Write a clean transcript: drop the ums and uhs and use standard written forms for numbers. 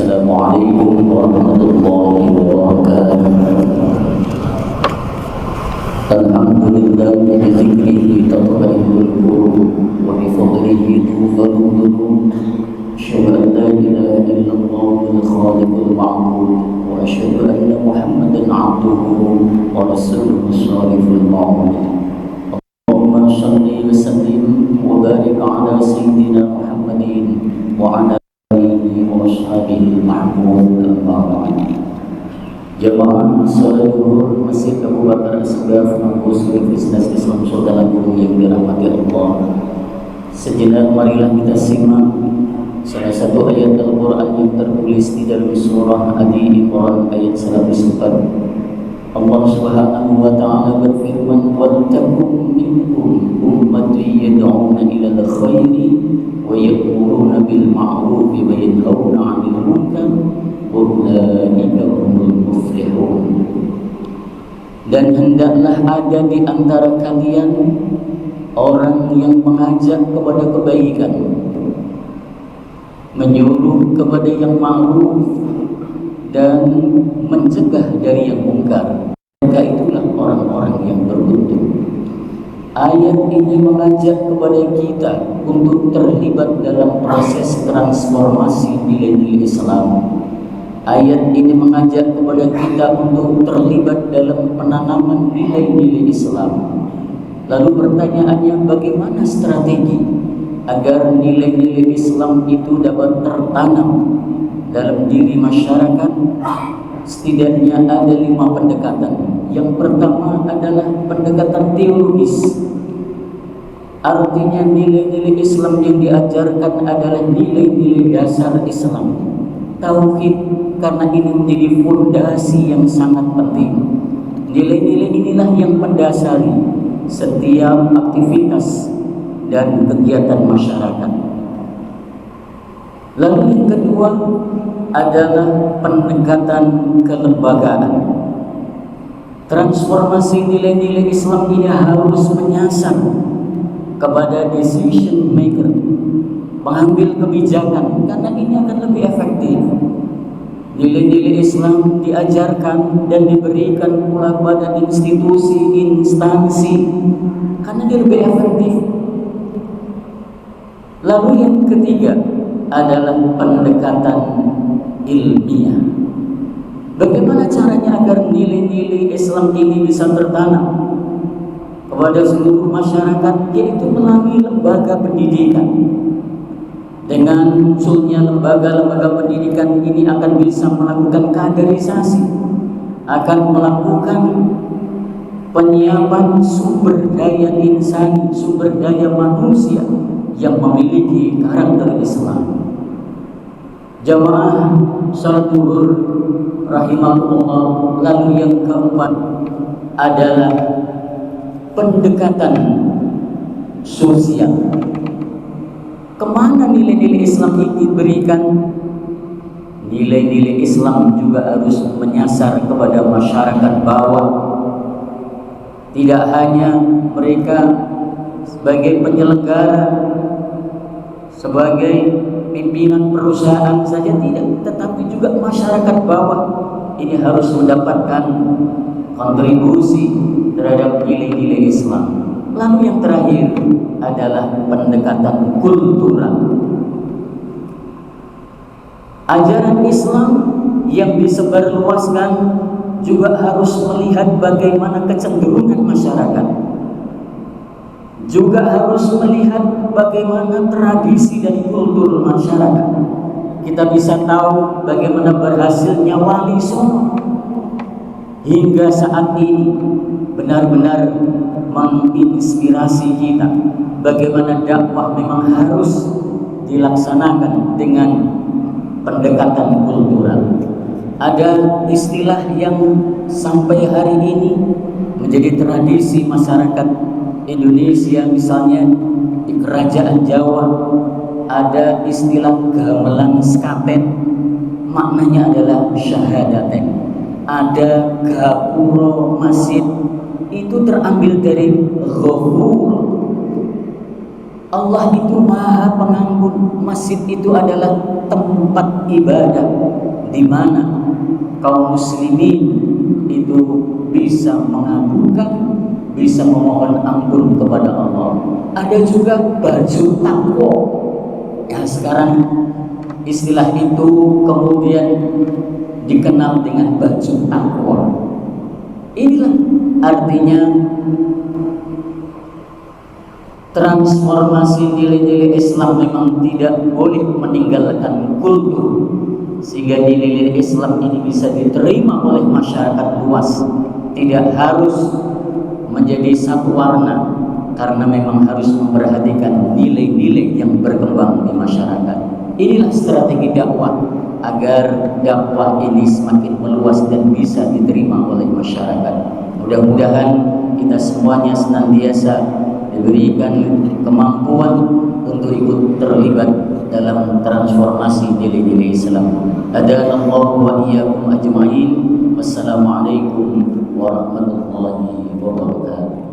Assalamualaikum warahmatullahi wabarakatuh. Alhamdulillah bi dzikrihi tatma'innul qulub wa bi fadlihi tughfalul dhunub. Asyhadu an la ilaha illallah al-khaliqul ma'bud wa asyhadu anna Muhammadan 'abduhu wa rasuluhu shalihul ma'bud. Allahumma shalli wa sallim wa barik 'ala sayyidina Muhammadin wa 'ala Ashabil Mahmud al-Ba'ad. Jemaah salat zuhur Masjid Abu Bakar As-Siddiq Universitas Islam Saudara Guru yang dirahmati Allah. Sejenak marilah kita simak salah satu ayat Al-Quran yang tertulis di dalam surah Ali Imran ayat 104. Allah Subhanahu wa ta'ala berfirman, "Wattakum minkum ummati yad'una ilal khairi wa ya'muruna bil ma'ruf wa yanhauna 'anil munkar wa ulaika humul muflihun." Dan hendaklah ada di antara kalian orang yang mengajak kepada kebaikan, menyuruh kepada yang ma'ruf dan mencegah dari yang mungkar. Mereka itulah orang-orang yang beruntung. Ayat ini mengajak kepada kita untuk terlibat dalam proses transformasi nilai-nilai Islam. Ayat ini mengajak kepada kita untuk terlibat dalam penanaman nilai-nilai Islam. Lalu pertanyaannya, bagaimana strategi agar nilai-nilai Islam itu dapat tertanam dalam diri masyarakat? Setidaknya ada 5 pendekatan. Yang pertama adalah pendekatan teologis. Artinya nilai-nilai Islam yang diajarkan adalah nilai-nilai dasar Islam. Tauhid, karena ini menjadi fondasi yang sangat penting. Nilai-nilai inilah yang mendasari setiap aktivitas dan kegiatan masyarakat. Lalu yang kedua adalah pendekatan kelembagaan. Transformasi nilai-nilai Islam ini harus menyasar kepada decision maker, pengambil kebijakan, karena ini akan lebih efektif. Nilai-nilai Islam diajarkan dan diberikan pula pada institusi, instansi, karena dia lebih efektif. Lalu yang ketiga adalah pendekatan ilmiah. Bagaimana caranya agar nilai-nilai Islam ini bisa tertanam kepada seluruh masyarakat, yaitu melalui lembaga pendidikan. Dengan munculnya lembaga-lembaga pendidikan ini akan bisa melakukan kaderisasi, akan melakukan penyiapan sumber daya insani, sumber daya manusia yang memiliki karakter Islam. Jamaah salat zuhur rahimahullah. Lalu yang keempat adalah pendekatan sosial. Kemana nilai-nilai Islam ini diberikan? Nilai-nilai Islam juga harus menyasar kepada masyarakat bawah. Tidak hanya mereka sebagai penyelenggara, sebagai pimpinan perusahaan saja tidak, tetapi juga masyarakat bawah ini harus mendapatkan kontribusi terhadap nilai-nilai Islam. Lalu yang terakhir adalah pendekatan kultural. Ajaran Islam yang disebarluaskan juga harus melihat bagaimana kecenderungan masyarakat, juga harus melihat bagaimana tradisi dan kultur masyarakat. Kita bisa tahu bagaimana berhasilnya Wali Songo hingga saat ini benar-benar menginspirasi kita. Bagaimana dakwah memang harus dilaksanakan dengan pendekatan kultural. Ada istilah yang sampai hari ini menjadi tradisi masyarakat Indonesia, misalnya di Kerajaan Jawa ada istilah gamelan skaten, maknanya adalah syahadaten. Ada gapuro masjid, itu terambil dari ghafur. Allah itu Maha Pengampun. Masjid itu adalah tempat ibadah di mana kaum muslimin itu bisa mengadukan, bisa memohon ampun kepada Allah. Ada juga baju takwa. Ya, sekarang istilah itu kemudian dikenal dengan baju takwa. Inilah artinya transformasi nilai-nilai Islam memang tidak boleh meninggalkan kultur, sehingga nilai-nilai Islam ini bisa diterima oleh masyarakat luas. Tidak harus menjadi satu warna, karena memang harus memperhatikan nilai-nilai yang berkembang di masyarakat. Inilah strategi dakwah agar dakwah ini semakin meluas dan bisa diterima oleh masyarakat. Mudah-mudahan kita semuanya senantiasa diberikan kemampuan untuk ikut terlibat dalam transformasi nilai-nilai Islam. Hadanallahu wa iyyakum ajma'in. Wassalamualaikum warahmatullahi wabarakatuh.